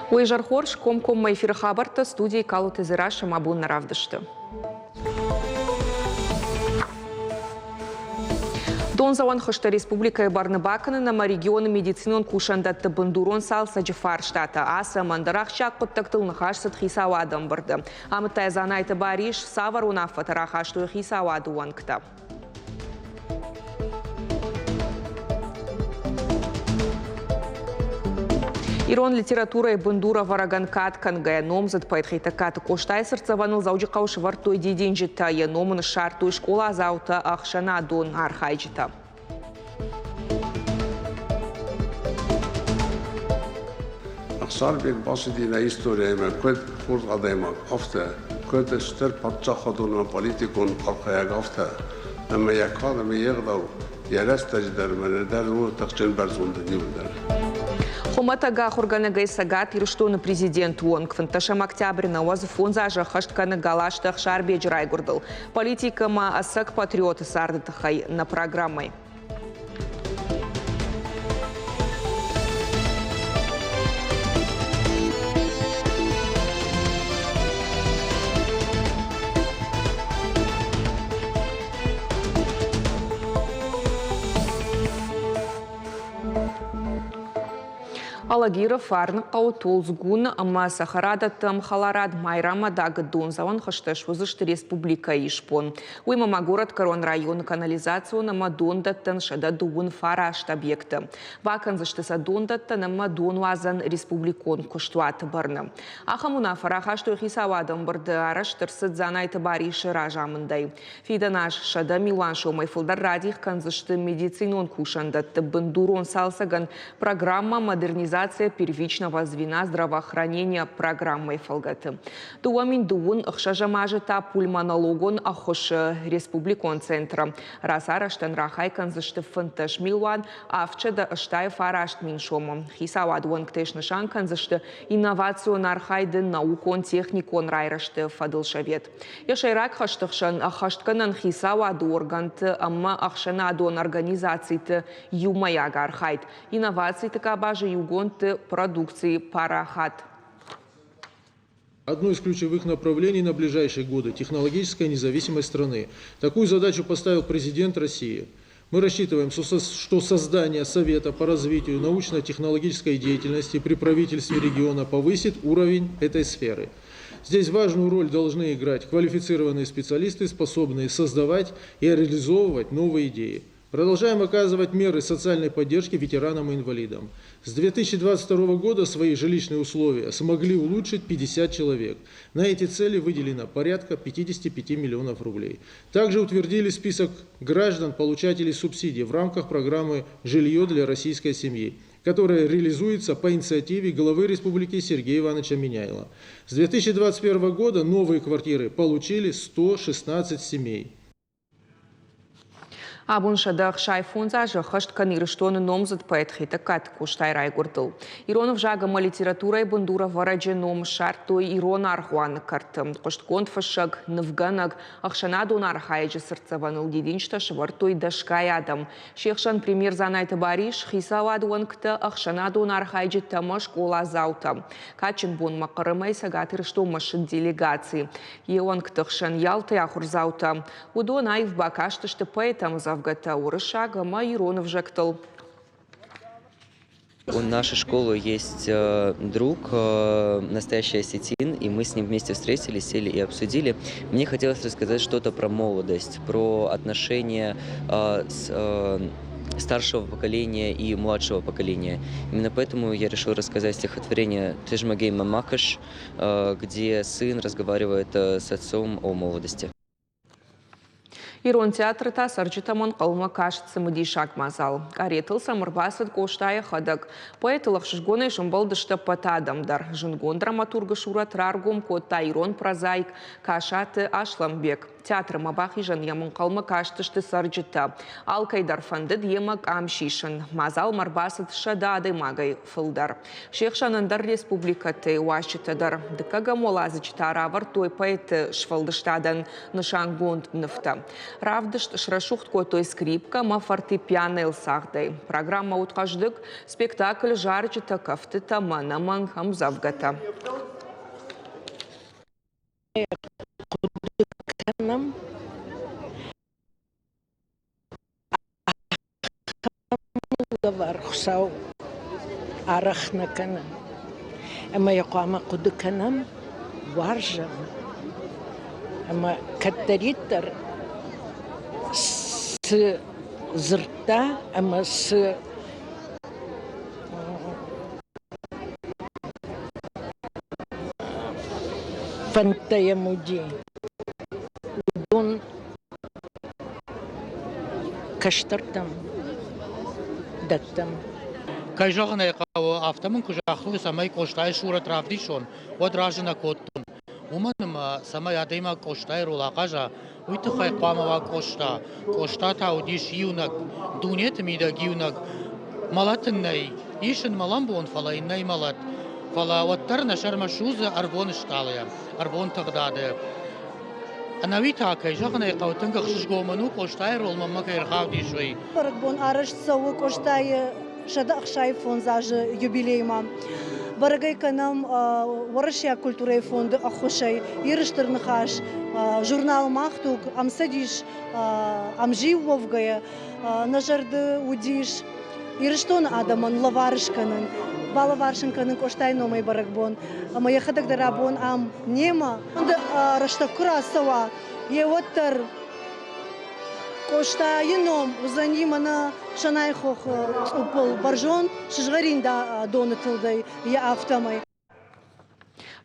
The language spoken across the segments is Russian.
Уйжархорш комком эфир хабарта студии Калуты Зираша Мабун Наравдышты. Донзаван хышта республика Барныбаканы на регионы медицинон кушандатты бандурон салса Джифар штата аса мандарах чак подтактыл нахашсат хисавадам барды. Амытай занайты бариш саваруна фатарахашту хисаваду ванкта. Ирон литература и бандура вараганкат кангая номзат поэтхайтакат коштай сырцаваныл заужи кауш вартой дидинжита я номын шарту школа заута ахшана дон архайджита. Аксар бек басы дина историяма көт фурд адайма афта көт стер патча ходуна политикон архаяг афта amma yakada me yagdaw yarastajдар манедар у тахчен барзунда дивдар. Хоматага хурганага сагат ирштон президент Уонг фанташам октябрь на фон зажа хаштка галаштах шарбе джрайгурдал. Политика ма асак патриоты сардатахай на программой. Алагира фарн қаутулзгун ама сахарада там халарад майрама дага донзаван хашташ вузышты республика ишпон. Уймама город Корон район канализацию на мадондаттан шада дуун фарашт объекта. Вакан заштаса дондаттан ама донвазан республикон куштуат барна. Ахамуна фарахашту хисавадам барды араштырсыд занайты бариши ражамындай. Фиданаш шада милан шомай фылдар радих канзышты медицинон кушандатты бандурон салсаган программа модернизации первичного звена здравоохранения программой фалгаты. Дуамин дуун хшажамажета пульмонологон ахош республикон центра. Расараштан рахайкан зашты фанташ милуан авчеда аштай фарашт миншома. Хисавад уанктешна шанкан зашты инновацион архайден наукон техникон райрашты фадылшавет. Яшайрак хаштахшан ахаштканан хисавад органт амма ахшанадон организацийты юмаяг архайд. Инноваций такабажи югон продукции парахат. Одно из ключевых направлений на ближайшие годы – технологическая независимость страны. Такую задачу поставил президент России. Мы рассчитываем, что создание Совета по развитию научно-технологической деятельности при правительстве региона повысит уровень этой сферы. Здесь важную роль должны играть квалифицированные специалисты, способные создавать и реализовывать новые идеи. Продолжаем оказывать меры социальной поддержки ветеранам и инвалидам. С 2022 года свои жилищные условия смогли улучшить 50 человек. На эти цели выделено порядка 55 миллионов рублей. Также утвердили список граждан, получателей субсидий в рамках программы «Жилье для российской семьи», которая реализуется по инициативе главы республики Сергея Ивановича Миняйла. С 2021 года новые квартиры получили 116 семей. Абун шадах шайфунза жахашт канирштон номзат поэтхита кат куштай райгурдыл. Иронов жагама литература и бандура вараджи ном шартой ирон архуан картым. Коштконт фашаг навганаг ахшанадон архайджи сырцаваныл дединчта швартой дашкай адам. Шехшан пример занайты бариш хисавадуанкта ахшанадон архайджи тама школа заута. Качин бон макарымай сагатыр что машин делегации. Еуанктахшан ялты ахурзаута. Удон айв бакашты что поэтам за Урышага Майронов жактал. У нашей школы есть друг, настоящий осетин, и мы с ним вместе встретились, сели и обсудили. Мне хотелось рассказать что-то про молодость, про отношения с старшего поколения и младшего поколения. Именно поэтому я решил рассказать стихотворение «Тежмагей Мамакаш», где сын разговаривает с отцом о молодости. Ирон театры та сарджитамон қалма кашцы мадишак мазал. Аретыл самырбасыд коштая хадак. Поэтылық шышгоны жымбалдышты патадамдар. Жынгон драматургы шурат раргум котта Ирон прозаик кашаты Ашламбек. Театр мабахи жан ямон қалма каштышты сарджита. Алкайдар фандыд емак амшишын. Мазал марбасыд шадады магай фылдар. Шехшанандар республикаты уашчытадар. Дыкага молазычта равар той поэты швалдыштадан нышангонд нефта. Равдышт шрашухт котой скрипка ма фортепиано илсахдай. Программа уткаждык спектакль жарчыта кафтыта манаман хамзавгата. Varxau arachnakanam. Ama yaqama qudukanam warjam. Ama kattaritar s zirta ama s fantayamudi. Udun kashtartam. دتم كايجاغنا يقاو افتمن كجاخلو سماي كوشتاي شورة رافديشون ودراجنا كوتون ومنما سماي اديما كوشتاي رولا قاجا ويتخاي قاموا كوشتا تاوديش يونك دونيت ميدا جيونك مالاتناي يشن مالامبون فلا اناي مالات فلا وترنا شرم شوزه اربون شتاليا اربون تغداده أنا ويتها كايجاغنا يقاو تنقخ شجومنو كوشتاي رول مما كيرخاودي شوي برقبون أرش سوى كوشتاي شدق شايفون زاج يوبيليما برقاي كنام ورشيا كولتوري فوند أخوشي يرشتر نخاش جورنال ماختوك أم سديش أم جيو وفقايا نجرد وديش يرشتون آدمان لوارش كنن بالوارشن كنن كوشتاي نومي برقبون أما يخدق درابون أم نيما رشتكرا سوا يوتر كوشتاي نوم وزنيمنا شنايخوخ أوبل برجون شجرين دونتلدي يا أفتمي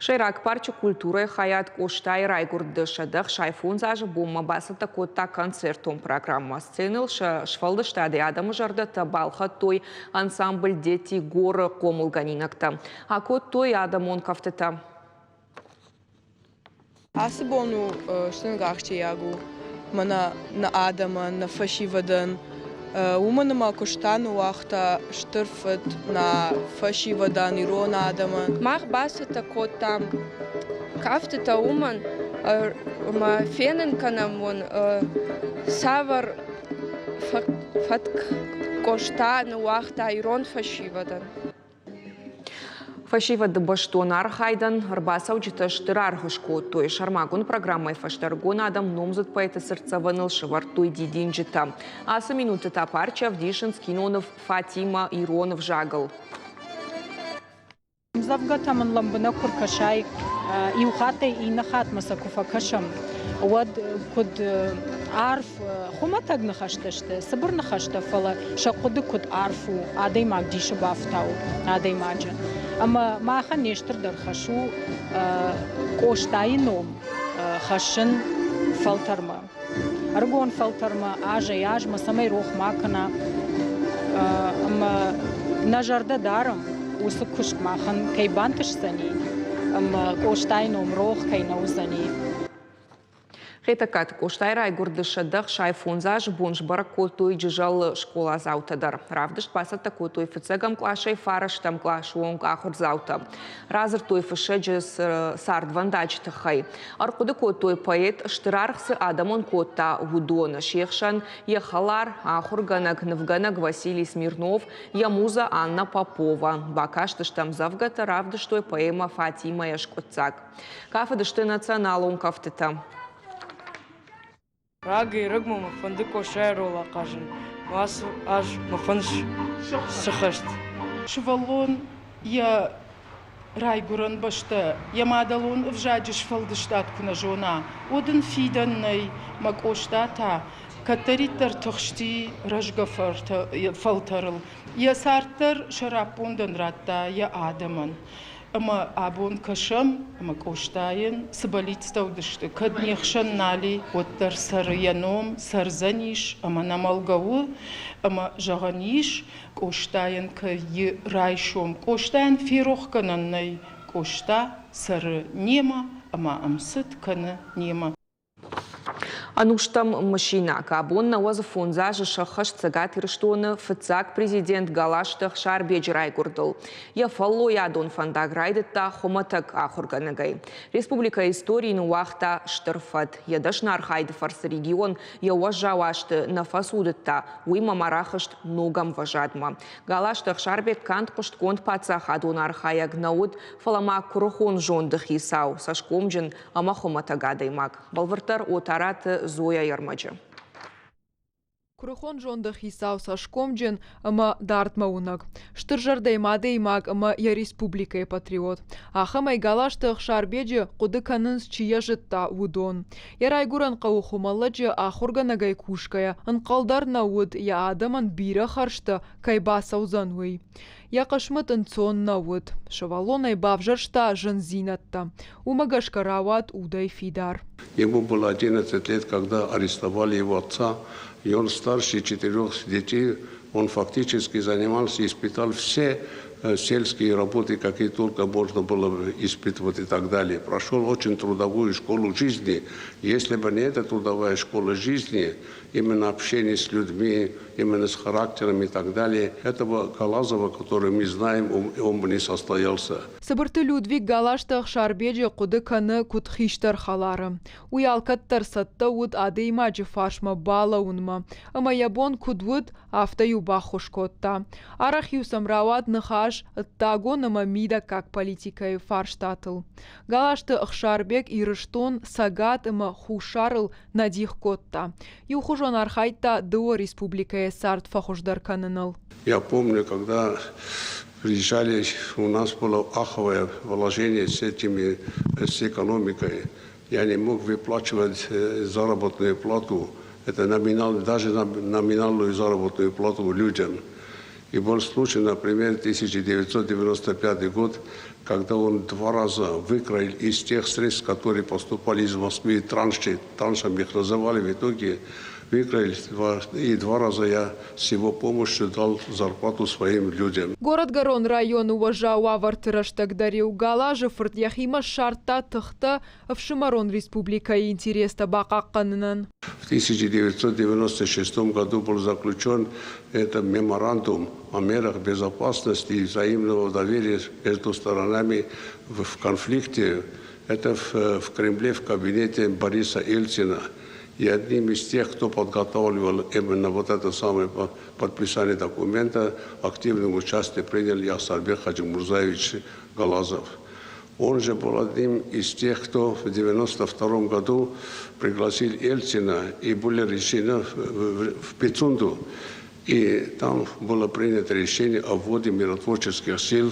Шейрак парчу культуры хаят коштай райгурды шадах шайфунзаж бумма басата котта концертом программа сценил шфалды штады адамы жардата балха той ансамбль дети горы комулганинакта. А кот той адамон кафтета. Асыбону штангахче ягу мана на адама на фашивадан Умана макоштану вахта штърфът на фашивадан и рона адама. Мах басата котам кафтата уман ма фенен канамон савар фатк коштану вахта и рон фашивадан. Фашива дебаштонар хайдан рбасау джиташтырар хышко той шармагун программой фаштаргон адам номзут поэта сердцеваныл шевартой дидинджита. Аса минуты та парча Авдишин Скинонов Фатима Иронов жагал. Завгатаман ламбана куркашай и ухата и нахат масакуфа кашам. Вот код عارف خما تاج نخشتشته صبر نخشته فلا شقد كود عارفو عادي ما قديش بافتاو عادي ما جن أما ما خنيشتر در خشو كوشتاي نوم خشن فلتر ما أرجون فلتر ما عاج ما سمي روح ما كنا أما نجرد دارم وسكوش ما خن كي بانتش سني أما كوشتاي نوم روح كي نوزني Хетакат коштай райгурды шадах шайфунзаж бунж баракотой джижал школа заутадар. Равдыш пасата котой фицегам клашай фараштам клашуонг ахур заута. Разыр той фишеджес сард вандачты хай. Аркуды котой поэт штырархсы адамон кота гудона шехшан ехалар ахур ганаг навганаг Василий Смирнов ямуза Анна Попова. Бакаштыш там завгата равдыш той поэма Фатима Яшкоцак. Кафедышты националун кафтыта. راقي رقمه مفندق وشاعر ولا قاجن واس اج مفندش سخشت شفالون يا رايغورن بشتا يا مادالون افجاجش فلدشتات كنا جونا ودن فيدني ماكوشتاتا كتريتر تخشتي رجغ فلترل يا سارتر شرابوندن راتا يا آدمن أما أبون كشم أما كوشتاين سباليت ستودشت كد نيخشن نالي وتر سريانوم سرزنيش أما نمالغو أما جغنيش كوشتاين كي رايشوم كوشتاين فيروخ كنني كوشتا سر نيما أما أمست كن نيما Ануштам машина кабонна уазы фонзажы шахаш цагат ирштоны фыцак президент Галаштых шарбеджрай гурдыл. Я фалло ядон фандаграйды та хоматак ахурганагай. Республика истории уахта штырфат. Ядаш нархайды фарсы регион я уажжавашты на фасудытта. Уйма марахышт ногам важадма. Галаштых шарбек кант кушт конт пацах адон архаяг науд фалама курухон жондых исау. Сашкомджин ама хоматагадаймак. Балвартар отараты Зоя Ярмаджи. Курухон жондах исау Сашкомджин ама дартмаунак. Штыржардай мадеймак ама я республика и патриот. Ахамай галаштых шарбеджи кудыканынс чияжытта удон. Ярайгуран каухумаладжи ахурганагай кушкая. Анкалдар науд я адаман бира харшта кайбаса узанвей. Я кашмытын цон науд. Шавалонай бавжаршта жензинатта. Умагашка рават удай фидар. Ему было 11 лет, когда арестовали его отца, и он старше 4 детей. Он фактически занимался и испытал все сельские работы, какие только можно было испытывать и так далее. Прошел очень трудовую школу жизни. Если бы не эта трудовая школа жизни, именно общение с людьми, именно с характером и так далее, этого Калазова, который мы знаем, он бы не состоялся. Сабырты Людвиг Галаштах шарбеджи кудыканы кутхиштар халары. Уялкаттар сатта уд адеймаджи фашма бала унма. Ама ябон кудвуд автаю бахушкотта. Арахью самрават нахаш Тагон мида как политика и фарштатл. Галашты Ахшарбек и Рыштон сагат има хушарл надих котта. И ухожон архайта до республика Эсарт фахуждар кананал. Я помню, когда приезжали, у нас было аховое вложение с экономикой. Я не мог выплачивать заработную плату. Это даже номинальную заработную плату людям. И был случай, например, 1995 год, когда он 2 раза выкроил из тех средств, которые поступали из Москвы, траншами их называли, в итоге выкроил, и 2 раза я с его помощью дал зарплату своим людям. Город Гарон район уважал авартыраштак дарил Галажи фортяхима шарта тахта в Шимарон республика и интерес табакаканнан. В 1996 году был заключен этот меморандум о мерах безопасности и взаимного доверия между сторонами в конфликте. Это в Кремле, в кабинете Бориса Ельцина. И одним из тех, кто подготавливал именно вот это самое подписание документа, активное участие принял Ясарбек Хаджимурзаевич Галазов. Он же был одним из тех, кто в 1992 году пригласил Ельцина и были решены в Пицунду. И там было принято решение о вводе миротворческих сил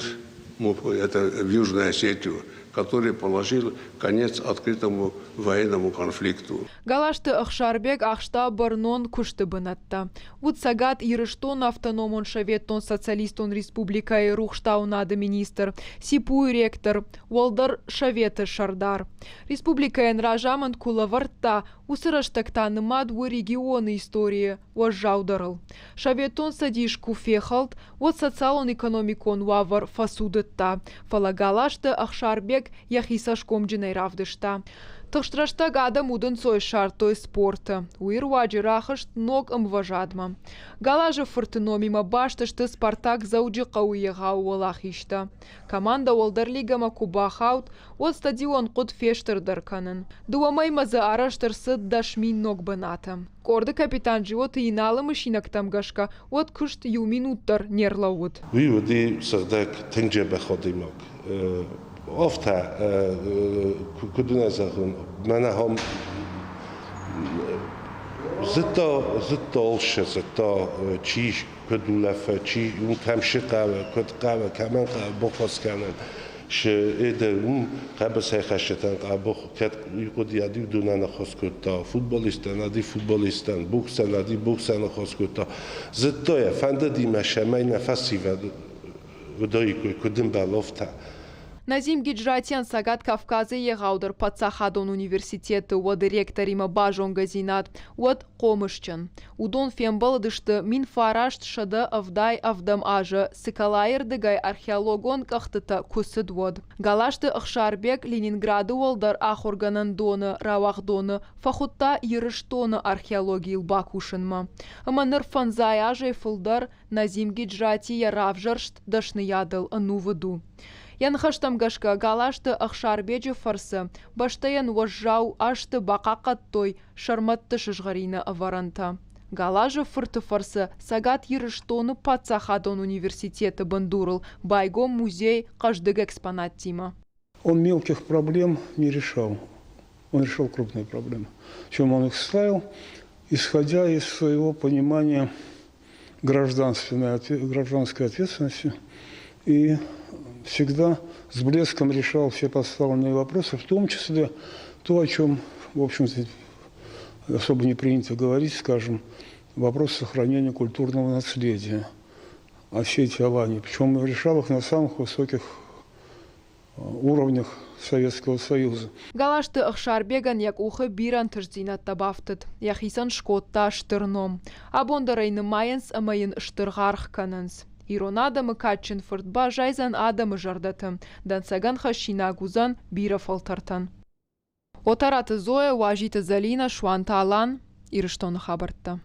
в Южную Осетию, который положил конец открытому военному конфликту. Галашты Ахшарбек Ахшта Барнон Куштыбынатта. Вот сагат Ирыштон автономон шаветтон социалистон республика и Рухштаунады министр, Сипуй ректор, Уолдар Шаветы Шардар. Республика Энражаман Кулаварта усыраштактаны мадву регионы истории уажжаударыл. Шаветтон садишку фехалт, вот социалон экономикон вавар фасудытта. Фала Галашты Ахшарбек яхисашкомджинай равдышта. Тахштраштаг адам удын сой шартой спорта. Уир ваджирахашт ног амважадма. Галажа фортономима башташты Спартак зауджи қауиеға уалахишта. Команда Уолдарлигама кубахаут от стадион қуд фештырдар канын. Дуамайма за араштырсы дашмин ног баната. Корды капитан живот и иналы машинактам гашка от кышт ю минуттар нерлауд. Виводи сардак тенже беходимок. Ofta kuduna zahun manahom zitto olshe zitto çiş kudulafa çi un kamşika kudqava kaman bokhoskanın she ede qabsa khashatan qabo kat yuqdiyadi dunana khoskutta futbolistan adi futbolistan boksan adi boksan khoskutta zitto ya fanda di mashamay nafasi va udoi kudim balofta. Назим Гиджратян Сагат Кавказы егаудар Пацахадон университеты уад ректорима бажон газинат уад Комышчан. Удон фембаладышты мин фарашт шада авдай авдам ажа сыкалайыр дыгай археологон кахтыта кусыд уад. Галашты Ахшарбек Ленинграды уалдар ахорганан доны равах доны фахутта ерыштоны археологии бакушынма. Аманыр фанзай ажа фылдар Назим Гиджрати яравжаршт дашны ядыл ануваду. Янхаштам гашка галашты Ахшарбеджи фарсы, баштаян уажжау ашты бақақаттой шарматты шыжғарина аваранта. Галажы фырты фарсы сагат ерыштоны Пацахадон университеты бандурыл, байгом музей каждый экспонат тима. Он мелких проблем не решал, он решал крупные проблемы. В чем он их ставил, исходя из своего понимания гражданской ответственности и всегда с блеском решал все поставленные вопросы, в том числе то, о чем, в общем-то, особо не принято говорить, скажем, вопрос сохранения культурного наследия. А все эти авании, причем решал их на самых высоких уровнях Советского Союза. Галашты Ахшарбеган як ухы биран тыждинат табафтыт. Яхисан шкотта штырном. Абондарайны майынс амайын штыргарх кананс. Иронада мыкачын фыртба жайзан адамы жардатым. Дансаган хашина гузан бира фалтартан. Отараты Зоя уажиты Залина шуанта алан ирыштоны хабартта.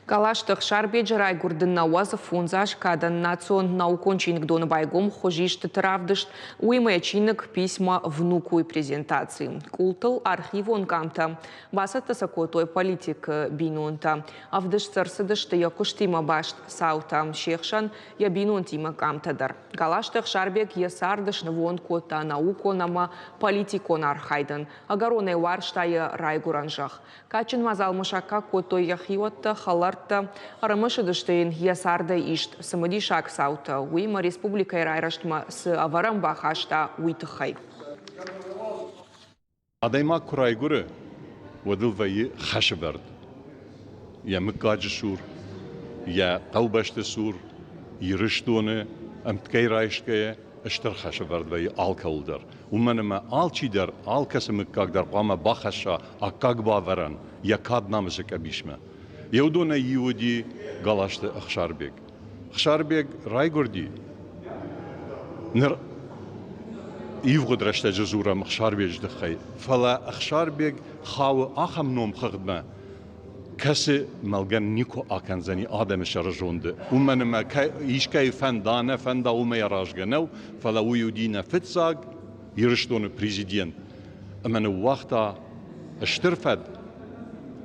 Галаштых Шарбеджи Райгурдын Науазов фунзаш кадан национ наукончинг доны байгом хожишты травдышт уймая чинок письма внуку и презентации. Култыл архивон камта. Басата сакотой политик бинунта. Авдыш царсыдышты якуштима башт саута. Шехшан я бинунтима камтадар. Галаштых Шарбег есардыш вон кота науконама политикон архайдан. Агароне варштая Райгуранжах. Качин мазал мышака котой яхиотта халар Арамышыдыштейн ясарда ишт самадишак саута. Уйма республика ирайраштма с аварам бахашта уйтыхай. Адайма курайгуры вадыл вайы хашыбард. Я мыкаджы сур, я таубашты сур, ирыштоны, амткай райшкая, اشتر خشبرد وی آل کولدر. ومنما آل چی در آل کسی مکاق قام باخشا اکاق باورن یا کاد نامزک ابیشمه. یودونه یودی گلاشت اخشاربیگ. اخشاربیگ رای گردی. نر یوغد رشته جزورم اخشاربیگ دخی. فلا اخشاربیگ خاو آخم نوم خدمه. کسی ملگن نیکو آکنزنی آدم شرجونده. ومنما ایش کی فندانه فندا و میراجگنو فلا ویودی نفتزاگ یرشتون پرزیدنت. امن وقتا اشترفد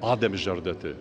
آدم جردته.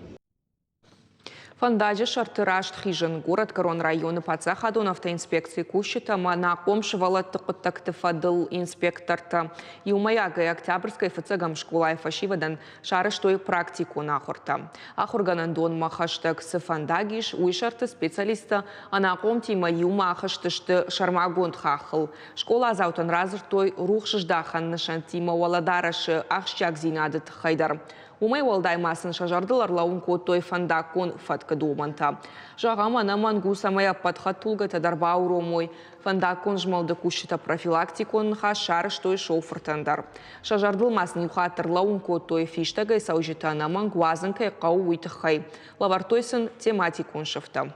Фандаджи шартырашт хижин город Корон районы Пацахадон автоинспекции кущита на комшивала тыкыттакты фадыл инспекторта. И умаяга октябрьской фацагам школа фашивадан шарыштой практику нахорта. Ахурганан дон махаштаг с фандагиш уишарты специалиста анаком тима юма ахаштышты шармагонд хахыл. Школа заутан разыртой рухшыждахан нышан тима валадарышы ахшчак зинадыт хайдар. Умай валдаймасын шажардылар лаун котой фандакон фатка думанта. Жағама наман гусамая подхатулга тадарбауру мой фандакон жмалды кущита профилактикон хашар штой шоуфыртандар. Шажардылмасын юхатыр лаун котой фиштагай саужита наман гуазынкай қау уйтыхай. Лавартойсын тематикон шыфта.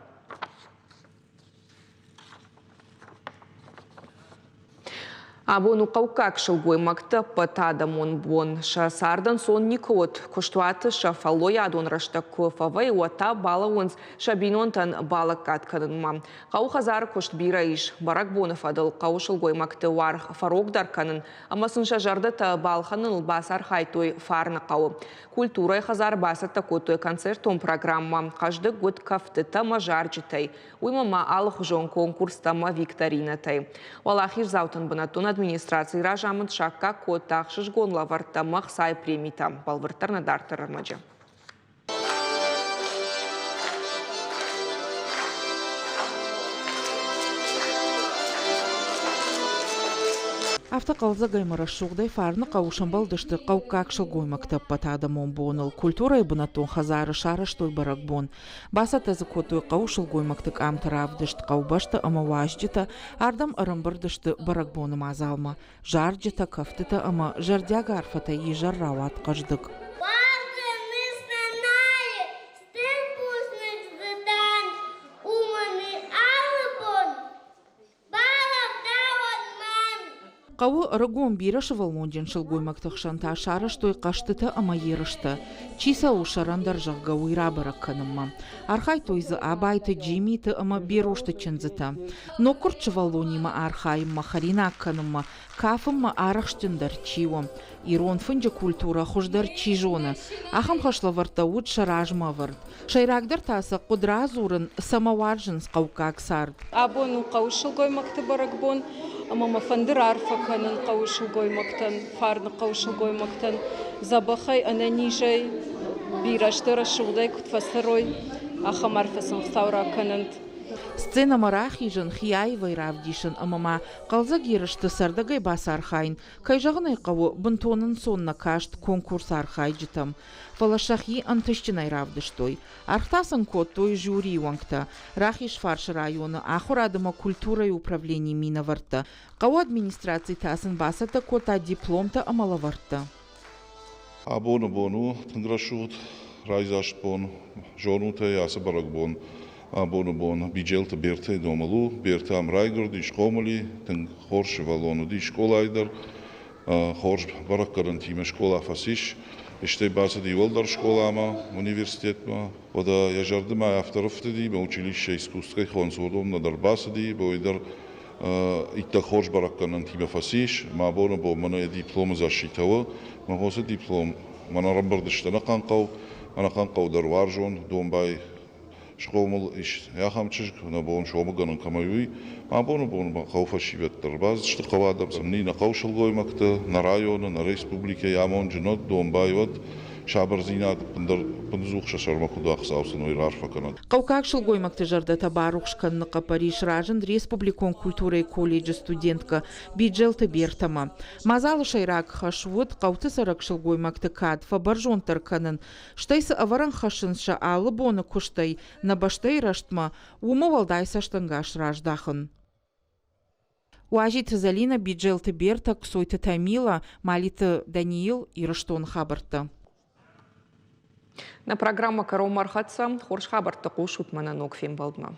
Абону каукак шылгой макта патада монбон. Шасардан сон никот. Коштуаты шафалой адон раштаку фавай уата бала онс шабинонтан бала катканын. Кау хазар кошт бира иш. Барак бонов адыл кау шылгой макта вар фарок дарканын. Амасын шажарда та балханын басар хайтой фарна кау. Культура хазар баса такотой концертом программа. Каждый год кафты тама жарчитай. Уймама алых жон конкурс тама викторинатай. Валахиш заутан банатон администрации ражамын шакка котах шишгон лаварта махсай премита. Балвартарна дартар армаджа. Автоқалза гаймараш шуғдай фарны қауышын балдышты қауқақшыл гоймактап батадамон боныл. Культура ибынатон хазары шарыш той барак бон. Баса тазы котой қауышыл гоймактык амтаравдышты қаубашты ама важдыта, ардам арымбырдышты барак боным азалма. Жарджыта кафтыта ама жардяга арфата и жаррават қаждык. Қауы рыгон бирышы волмонден шылгоймактық шанта шарыш той қаштыты ама ерышты. Чиса ушарандар жағға уйра баракканымма. Архай тойзы абайты джимиты ама берушты чынзыты. Но күртші волонима архайымма харина акканымма. Кафымма арахштындар чиуым. Ирон фынжы культура хуждар чижоны. Ахам хашлаварта уд шаражма вард. Шайрагдар тасы қудра зурын самаваржын сқаукак сард. Абону қаушыл гоймакты баракбон. Ама фандыр арфа канын қаушыл гоймактан, фарны қаушыл гоймактан. Забахай ананижай бираштыра шуғдай күтфасырой. Ахам арфасын қсаура канынт. Сцена марахижын хияйвай равдишын амама қалза герішті сардагай бас архайн. Кайжағынай қауы бұнтонын сонна кашт конкурс архай жытам. Фалашахи антыштынай равдыштой. Архтасын код той жюри уаңкта. Рахиш фаршы районы ахурадыма культура и управление минаварта. Қауы администрации тасын басата кота дипломта амалаварта. Абону тынграшут райзашт бон, жонута ясы барак бон. Абону биджелта берте домалу, берте ам райгор ди шкомали, тен хорш валону ди школайдар, хорш барак карантима школа фасиш, иште баса ди волдар школама, университетма, вода я жардыма авторовты ди, ба училище искусствой хонсордом на дарбаса ди, ба идар итта хорш барак карантима фасиш, ма абону бо мана диплома защитава, ма хоса диплом, мана рамбардыштана канкау, ана канкау дарваржон, домбай, шкомыл иш яхамчык на бон шомыганын камаюй абону кауфаши веттер баз что кавадам самни на каушыл гоймакты на районы на республике ямон жинот домбай вот шабарзинат пындзух шашарма кудах саусын ойрарфа канат. Қаукақшыл гоймакты жардата барухшканнықа Париж ражын Республикон культура и колледжі студентка биджелты бертама. Мазалы шайрак хашвуд қауты саракшыл гоймакты кадфа баржон тарканын. Штайсы аваран хашынша алы боны куштай на баштай раштма умы валдайса штангаш раждахын. Уажит Залина биджелты берта ксойты Тамила, малиты Даниил и Раштон хабарта. На программа «Карау Мархатса» Хорш Хабарта Кушут Мананок Фимбалдма.